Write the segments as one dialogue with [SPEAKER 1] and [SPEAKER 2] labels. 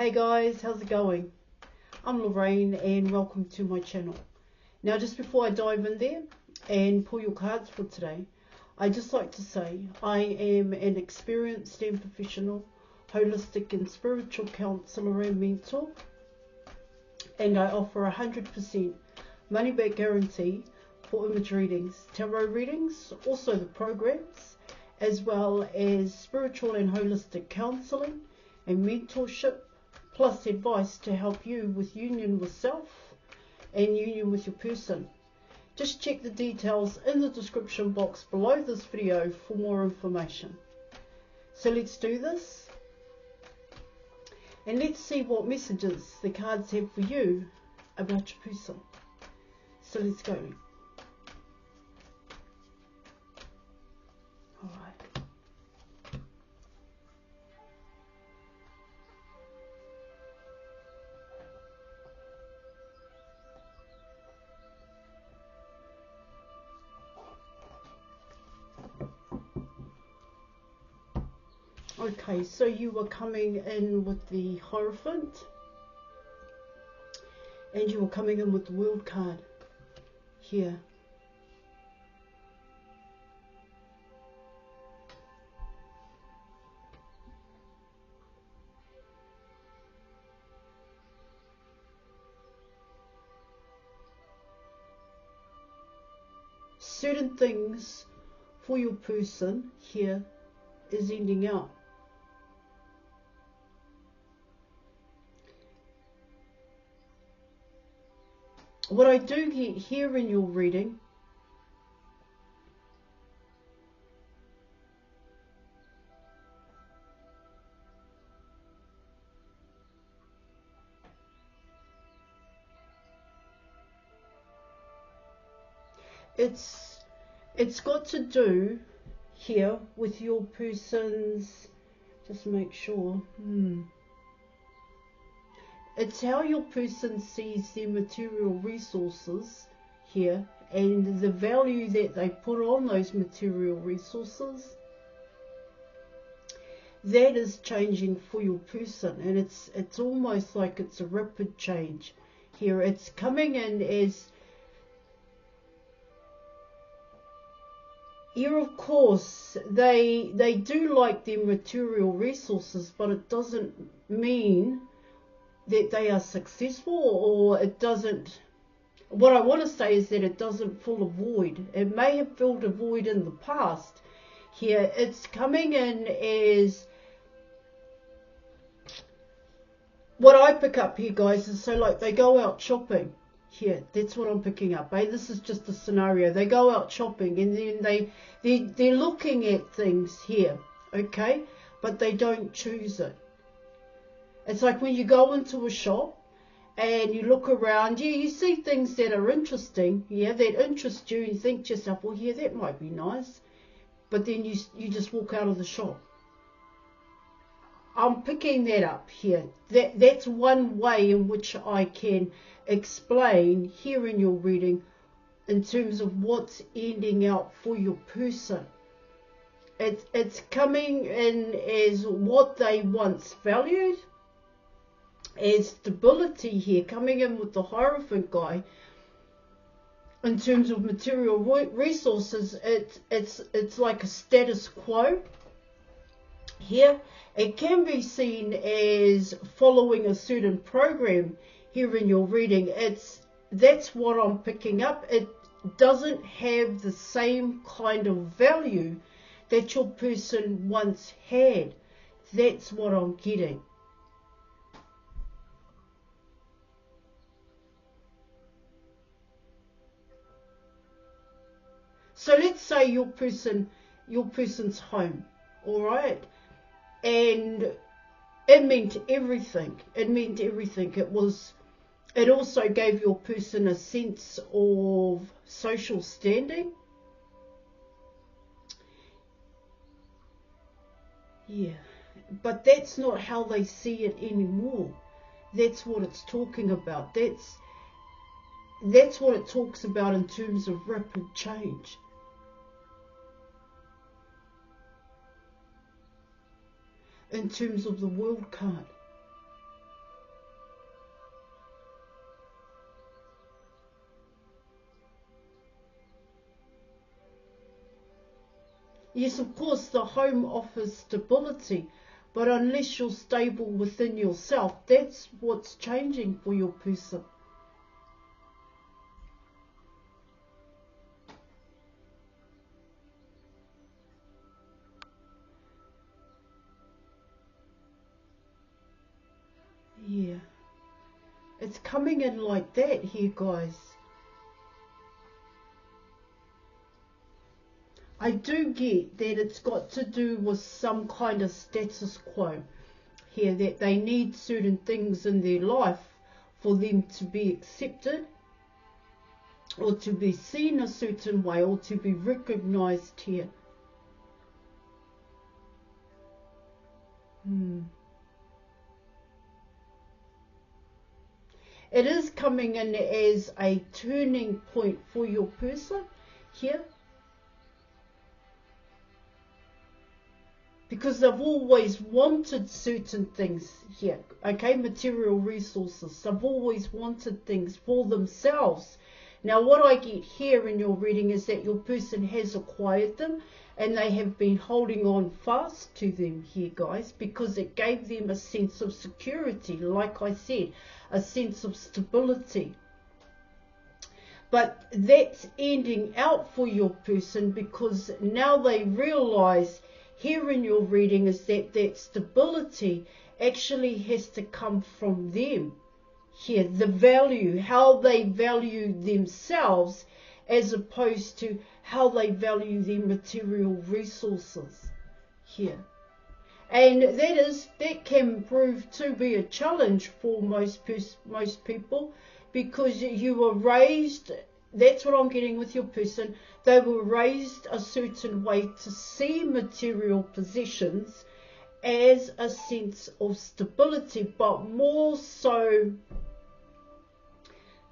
[SPEAKER 1] Hey guys, how's it going? I'm Lorraine and welcome to my channel. Now just before I dive in there and pull your cards for today, I'd just like to say I am an experienced and professional holistic and spiritual counsellor and mentor, and I offer 100% money back guarantee for image readings, tarot readings, also the programs, as well as spiritual and holistic counselling and mentorship, plus advice to help you with union with self and union with your person. Just check the details in the description box below this video for more information. So let's do this and let's see what messages the cards have for you about your person. So let's go. Okay, so you were coming in with the Hierophant, and you were coming in with the World card here. Certain things for your person here is ending out. What I do get here in your reading it's got to do here with your person's, just make sure, it's how your person sees their material resources here and the value that they put on those material resources. That is changing for your person, and it's almost like it's a rapid change here. It's coming in as, yeah, of course they do like their material resources, but it doesn't mean that they are successful, or it doesn't, what I want to say is that it doesn't fill a void. It may have filled a void in the past. Here it's coming in as, what I pick up here guys is, so like they go out shopping here, that's what I'm picking up, this is just a scenario. They go out shopping and then they're looking at things here, okay, but they don't choose it. It's like when you go into a shop and you look around, yeah, you see things that are interesting, yeah, that interest you, and you think to yourself, well, yeah, that might be nice, but then you just walk out of the shop. I'm picking that up here. That's one way in which I can explain here in your reading in terms of what's ending out for your person. It's coming in as what they once valued, as stability here, coming in with the Hierophant guy. In terms of material resources, it's like a status quo here. It can be seen as following a certain program here in your reading. That's what I'm picking up. It doesn't have the same kind of value that your person once had. That's what I'm getting. So let's say your person's home, all right, and it meant everything. It meant everything. It also gave your person a sense of social standing. Yeah, but that's not how they see it anymore. That's what it's talking about. That's what it talks about in terms of rapid change. In terms of the World card. Yes, of course, the home offers stability, but unless you're stable within yourself, that's what's changing for your person. Yeah, it's coming in like that here, guys. I do get that it's got to do with some kind of status quo here, that they need certain things in their life for them to be accepted or to be seen a certain way or to be recognized here. It is coming in as a turning point for your person here, because they've always wanted certain things here, okay, material resources. They've always wanted things for themselves. Now, what I get here in your reading is that your person has acquired them and they have been holding on fast to them here, guys, because it gave them a sense of security, like I said, a sense of stability. But that's ending out for your person because now they realize here in your reading is that that stability actually has to come from them. Here, the value, how they value themselves as opposed to how they value their material resources here. And that can prove to be a challenge for most people, because you were raised, that's what I'm getting with your person, they were raised a certain way to see material possessions as a sense of stability, but more so,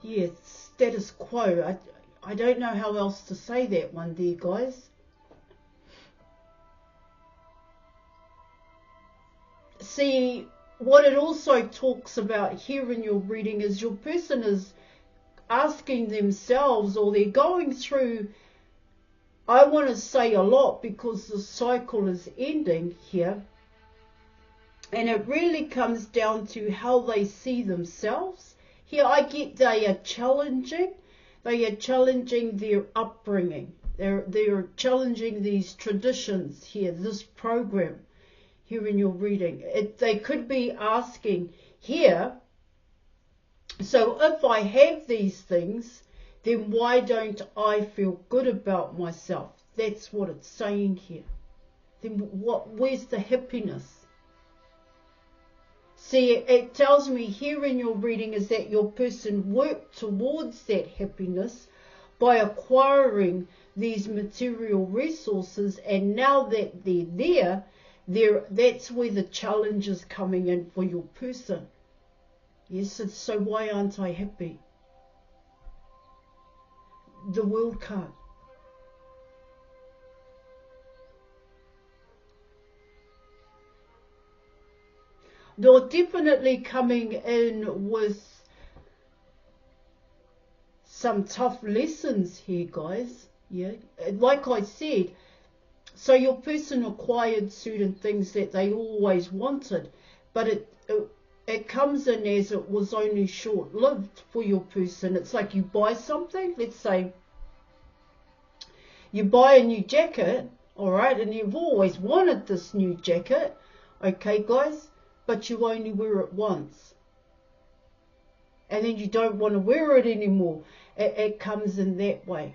[SPEAKER 1] yes, status quo. I don't know how else to say that one there, guys. See, what it also talks about here in your reading is your person is asking themselves, or they're going through, I want to say a lot because the cycle is ending here, and it really comes down to how they see themselves. Here I get they are challenging their upbringing, they're challenging these traditions here, this program here in your reading. They could be asking here, so if I have these things, then why don't I feel good about myself? That's what it's saying here. Then where's the happiness? See, it tells me here in your reading is that your person worked towards that happiness by acquiring these material resources, and now that they're there, that's where the challenge is coming in for your person. Yes, so why aren't I happy? The World card. They're definitely coming in with some tough lessons here, guys. Yeah, like I said, so your person acquired certain things that they always wanted, but it comes in as it was only short-lived for your person. It's like you buy something, let's say you buy a new jacket, all right, and you've always wanted this new jacket, okay, guys, but you only wear it once. And then you don't want to wear it anymore. It comes in that way.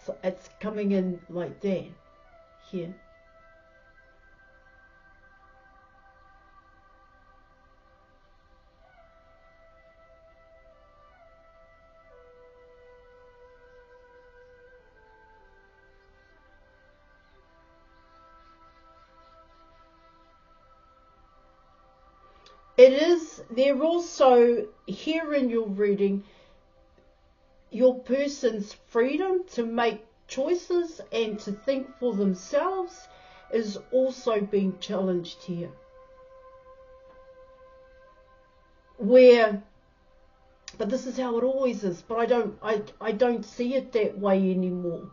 [SPEAKER 1] So it's coming in like that here. They're also here in your reading, your person's freedom to make choices and to think for themselves is also being challenged here. But this is how it always is, but I don't see it that way anymore.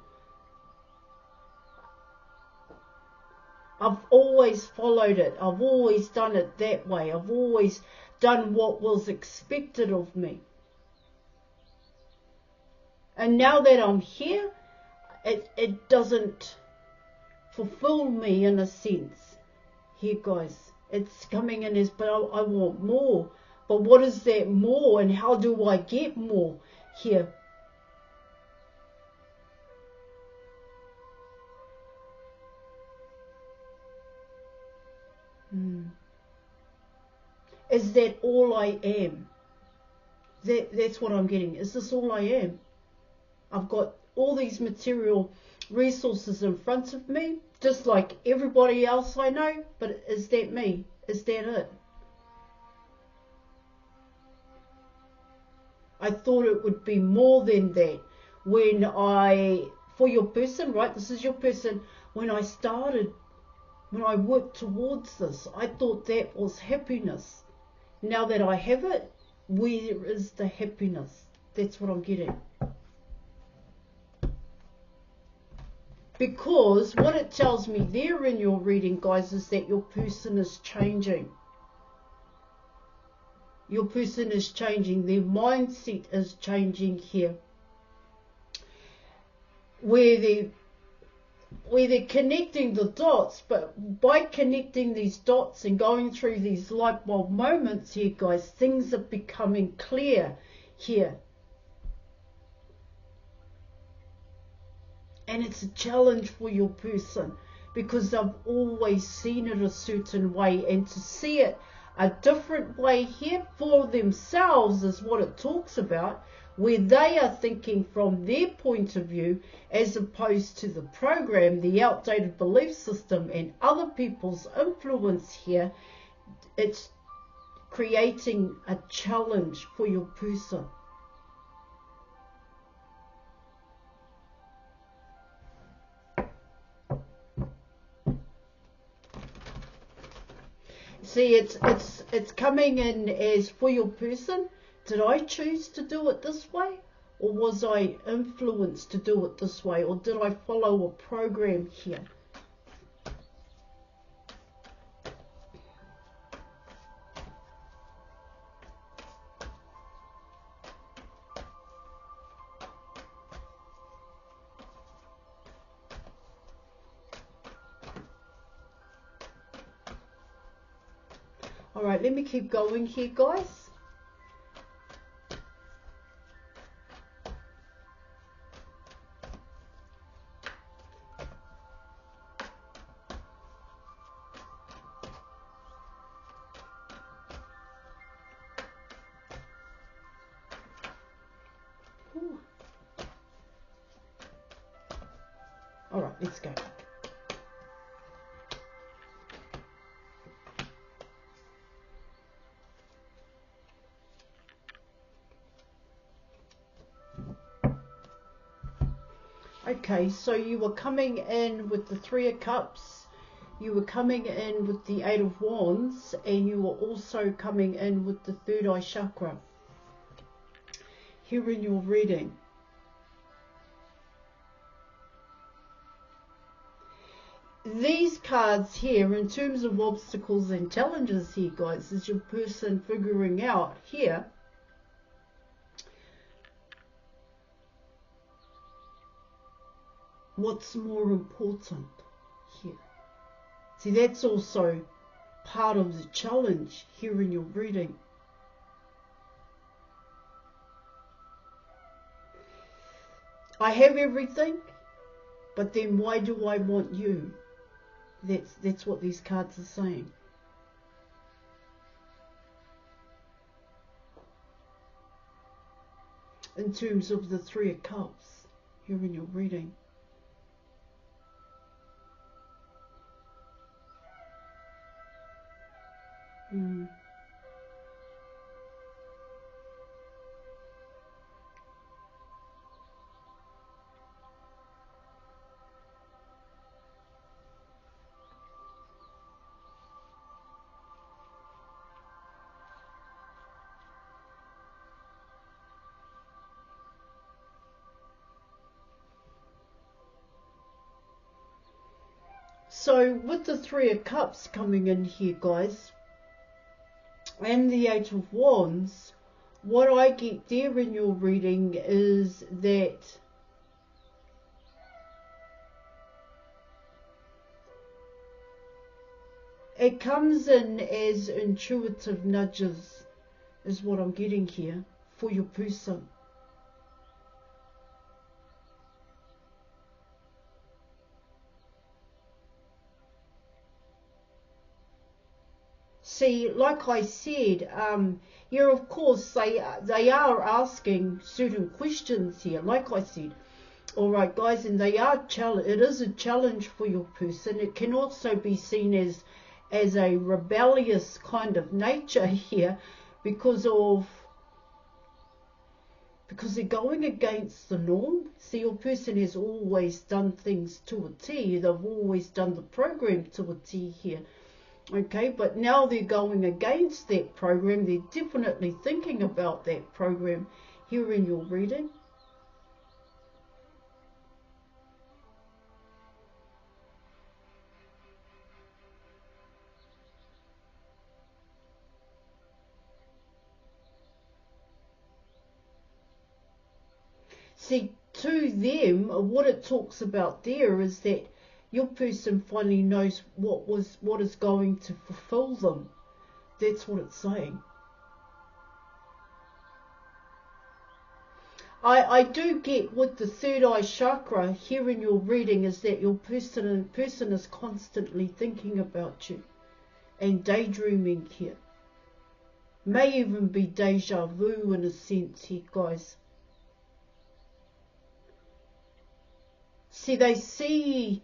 [SPEAKER 1] I've always followed it. I've always done it that way. I've always done what was expected of me. And now that I'm here, it doesn't fulfill me in a sense. Here, guys, it's coming in as, but I want more. But what is that more, and how do I get more here? Is that all I am? That's what I'm getting. Is this all I am? I've got all these material resources in front of me, just like everybody else I know, but is that me? Is that it? I thought it would be more than that. For your person, right, this is your person, when I worked towards this, I thought that was happiness. Now that I have it, where is the happiness? That's what I'm getting. Because what it tells me there in your reading, guys, is that your person is changing. Your person is changing. Their mindset is changing here. Where they're connecting the dots, but by connecting these dots and going through these light bulb moments here, guys, things are becoming clear here. And it's a challenge for your person because they've always seen it a certain way, and to see it a different way here for themselves is what it talks about, where they are thinking from their point of view as opposed to the program, the outdated belief system and other people's influence here. It's creating a challenge for your person. See, it's coming in as for your person. Did I choose to do it this way? Or was I influenced to do it this way? Or did I follow a program here? Alright, let me keep going here, guys. Alright, let's go. Okay, so you were coming in with the Three of Cups, you were coming in with the Eight of Wands, and you were also coming in with the Third Eye Chakra here in your reading. These cards here, in terms of obstacles and challenges here, guys, is your person figuring out here what's more important here. See, that's also part of the challenge here in your reading. I have everything, but then why do I want you? That's what these cards are saying. In terms of the Three of Cups here in your reading. So with the Three of Cups coming in here, guys, and the Eight of Wands, what I get there in your reading is that it comes in as intuitive nudges, is what I'm getting here for your person. See, like I said, here of course they are asking certain questions here, like I said. All right, guys, and it is a challenge for your person. It can also be seen as a rebellious kind of nature here, because they're going against the norm. See, your person has always done things to a T. They've always done the program to a T here. Okay, but now they're going against that program. They're definitely thinking about that program here in your reading. See, to them, what it talks about there is that your person finally knows what is going to fulfill them. That's what it's saying. I do get with the third eye chakra here in your reading is that your person is constantly thinking about you and daydreaming here. May even be deja vu in a sense here, guys. See, they see,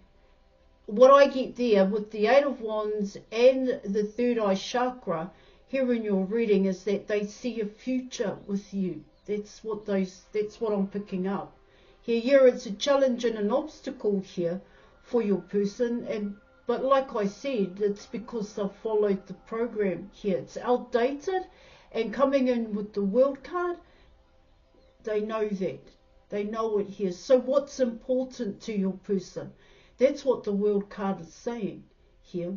[SPEAKER 1] what I get there with the Eight of Wands and the third eye chakra here in your reading is that they see a future with you. That's what I'm picking up. Here it's a challenge and an obstacle here for your person, but like I said, it's because they've followed the program here. It's outdated, and coming in with the World card, they know that. They know it here. So what's important to your person? That's what the World card is saying here.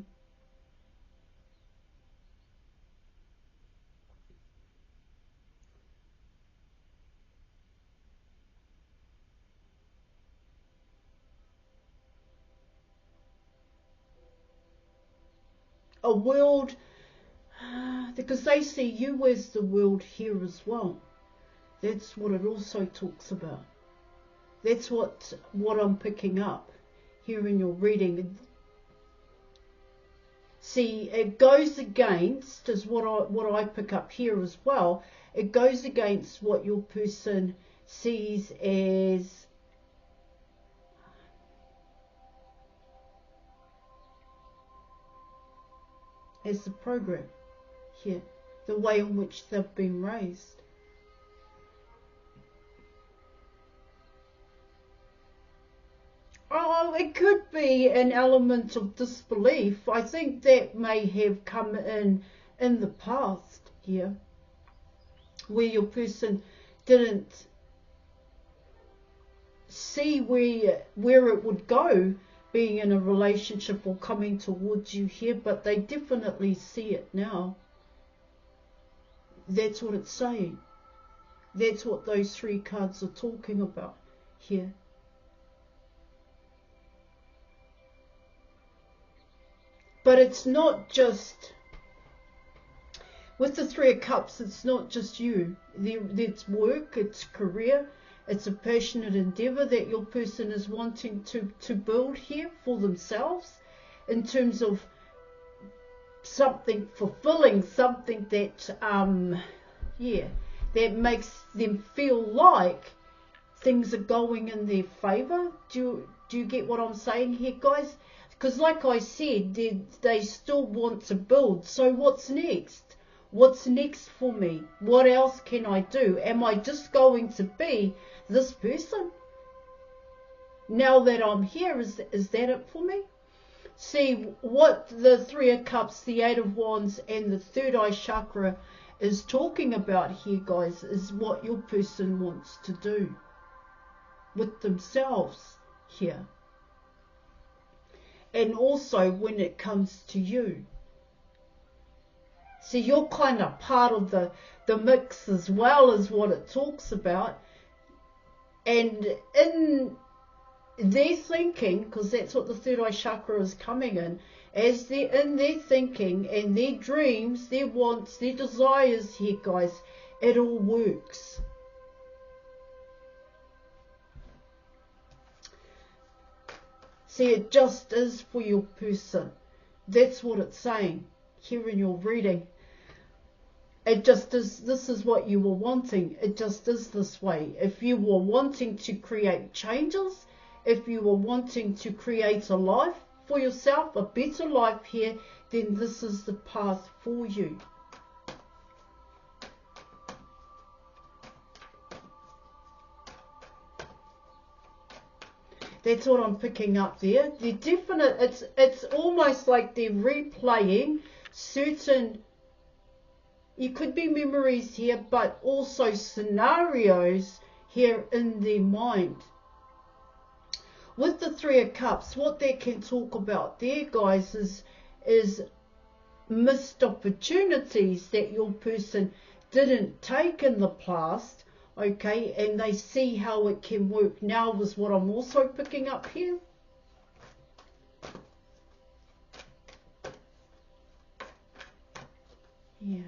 [SPEAKER 1] A world, because they see you as the world here as well. That's what it also talks about. That's what I'm picking up here in your reading. See, it goes against, is what I pick up here as well. It goes against what your person sees as the program here, the way in which they've been raised. Oh, it could be an element of disbelief. I think that may have come in the past here, where your person didn't see where it would go, being in a relationship or coming towards you here, but they definitely see it now. That's what it's saying. That's what those three cards are talking about here. But it's not just, with the Three of Cups, it's not just you. It's work, it's career, it's a passionate endeavour that your person is wanting to build here for themselves, in terms of something fulfilling, something that, that makes them feel like things are going in their favour. Do you get what I'm saying here, guys? Because like I said, they still want to build. So what's next? What's next for me? What else can I do? Am I just going to be this person? Now that I'm here, is that it for me? See, what the Three of Cups, the Eight of Wands, and the third eye chakra is talking about here, guys, is what your person wants to do with themselves here. and also when it comes to you. So you're kind of part of the mix as well, as what it talks about. And in their thinking, because that's what the third eye chakra is coming in, as they're in their thinking and their dreams, their wants, their desires here, guys, it all works. See, it just is for your person. That's what it's saying here in your reading. It just is, this is what you were wanting. It just is this way. If you were wanting to create changes, if you were wanting to create a life for yourself, a better life here, then this is the path for you. That's what I'm picking up there. They're definite, it's almost like they're replaying certain, you could be memories here, but also scenarios here in their mind. With the Three of Cups, what they can talk about there, guys, is missed opportunities that your person didn't take in the past, okay, and they see how it can work now, was what I'm also picking up here. Yeah.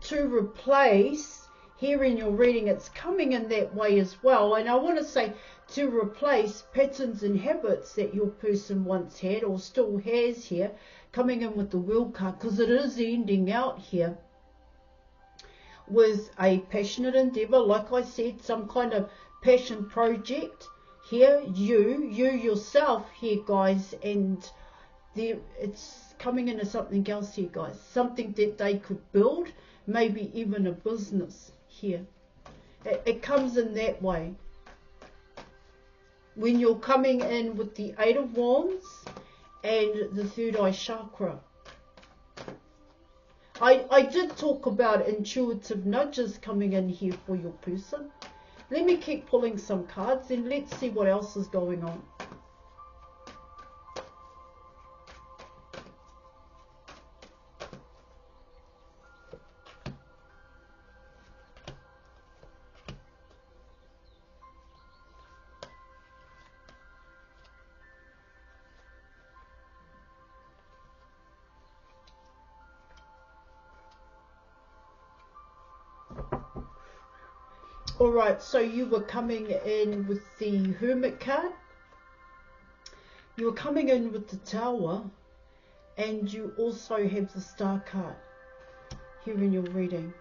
[SPEAKER 1] To replace, here in your reading, it's coming in that way as well. And I want to say, to replace patterns and habits that your person once had or still has here, coming in with the World card, because it is ending out here with a passionate endeavour, like I said, some kind of passion project here, you yourself here, guys, and there, it's coming into something else here, guys, something that they could build, maybe even a business here. It comes in that way. When you're coming in with the Eight of Wands and the third eye chakra. I did talk about intuitive nudges coming in here for your person. Let me keep pulling some cards and let's see what else is going on. Alright, so you were coming in with the Hermit card. You were coming in with the Tower. And you also have the Star card here in your reading.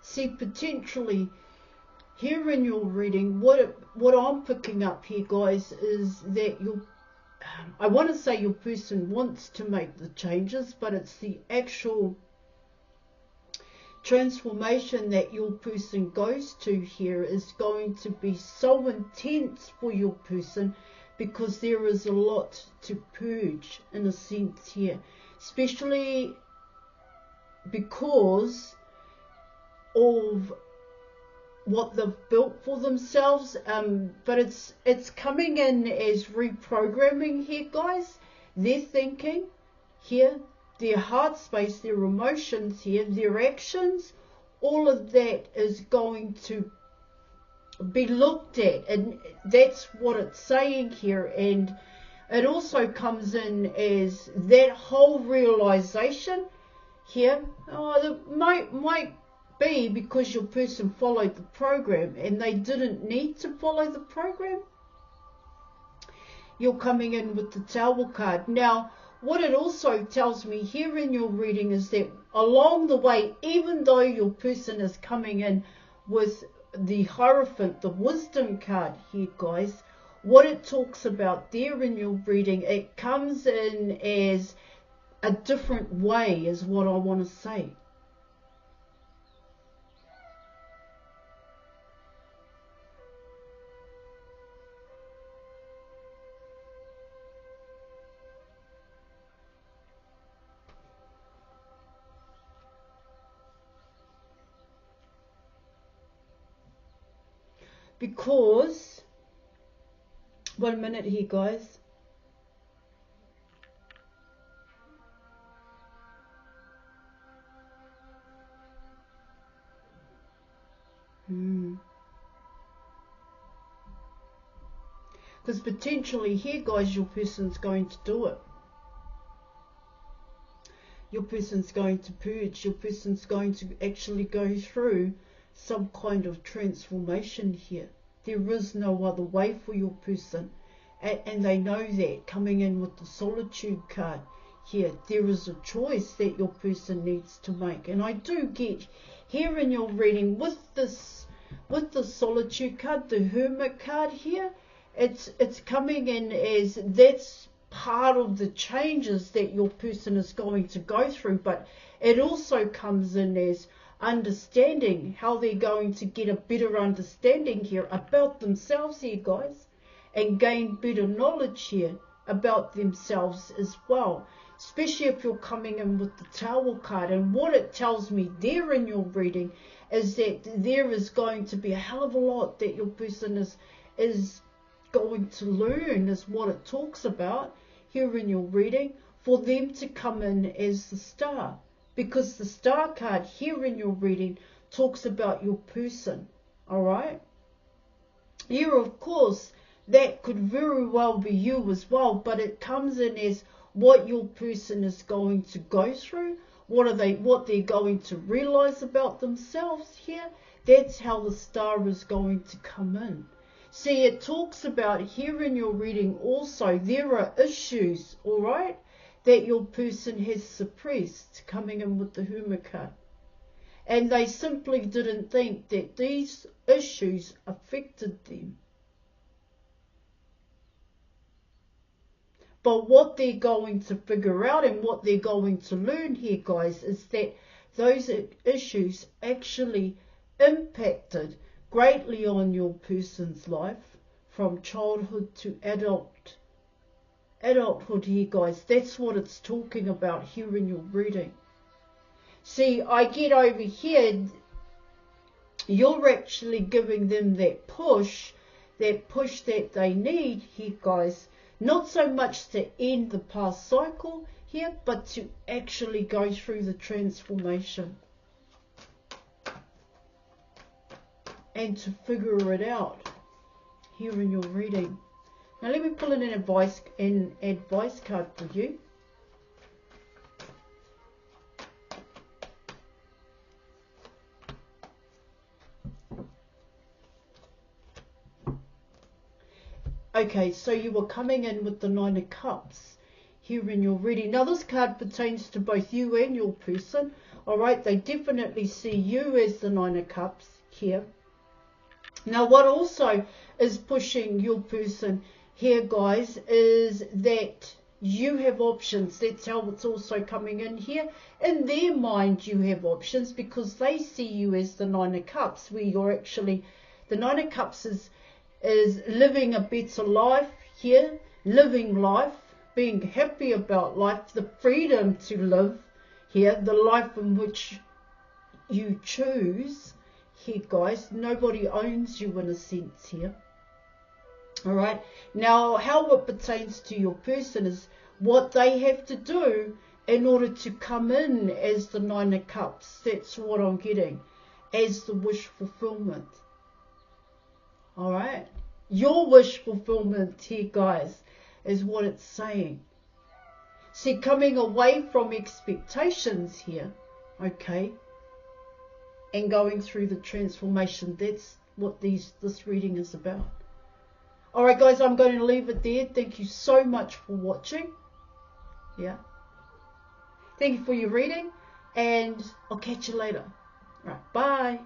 [SPEAKER 1] See, potentially here in your reading, what I'm picking up here, guys, is that I want to say your person wants to make the changes, but it's the actual transformation that your person goes to here is going to be so intense for your person, because there is a lot to purge in a sense here, especially because of what they've built for themselves, but it's coming in as reprogramming here, guys. Their thinking here, their heart space, their emotions here, their actions, all of that is going to be looked at, and that's what it's saying here. And it also comes in as that whole realization here. That might be because your person followed the program and they didn't need to follow the program. You're coming in with the Tower card. Now, what it also tells me here in your reading is that along the way, even though your person is coming in with the Hierophant, the Wisdom card here, guys, what it talks about there in your reading, it comes in as a different way is what I want to say. Because, 1 minute here, guys. Because potentially here, guys, your person's going to do it. Your person's going to purge. Your person's going to actually go through some kind of transformation here. There is no other way for your person. And they know that, coming in with the solitude card here. There is a choice that your person needs to make. And I do get here in your reading with the solitude card, the hermit card here, it's coming in as that's part of the changes that your person is going to go through, but it also comes in as understanding how they're going to get a better understanding here about themselves here, guys, and gain better knowledge here about themselves as well, especially if you're coming in with the Tower card. And what it tells me there in your reading is that there is going to be a hell of a lot that your person is going to learn, is what it talks about here in your reading, for them to come in as the Star. Because the Star card here in your reading talks about your person, all right? Here, of course, that could very well be you as well, but it comes in as what your person is going to go through, what they're going to realize about themselves here. That's how the Star is going to come in. See, it talks about here in your reading also, there are issues, all right, that your person has suppressed, coming in with the Hermit card. And they simply didn't think that these issues affected them. But what they're going to figure out and what they're going to learn here, guys, is that those issues actually impacted greatly on your person's life from childhood to adulthood here, guys. That's what it's talking about here in your reading. See, I get over here, you're actually giving them that push that they need here, guys. Not so much to end the past cycle here, but to actually go through the transformation and to figure it out here in your reading. Now let me pull in an advice card for you. Okay, so you were coming in with the Nine of Cups here in your reading. Now this card pertains to both you and your person. Alright, they definitely see you as the Nine of Cups here. Now what also is pushing your person here, guys, is that you have options. That's how it's also coming in here. In their mind you have options because they see you as the Nine of Cups, where you're actually, the Nine of Cups is living a better life here, living life, being happy about life, the freedom to live here, the life in which you choose here, guys. Nobody owns you in a sense here. Alright, now how it pertains to your person is what they have to do in order to come in as the Nine of Cups. That's what I'm getting, as the wish fulfillment. Alright, your wish fulfillment here, guys, is what it's saying. See, coming away from expectations here, okay, and going through the transformation. That's what this reading is about. Alright, guys, I'm going to leave it there. Thank you so much for watching. Yeah. Thank you for your reading, and I'll catch you later. Right, bye.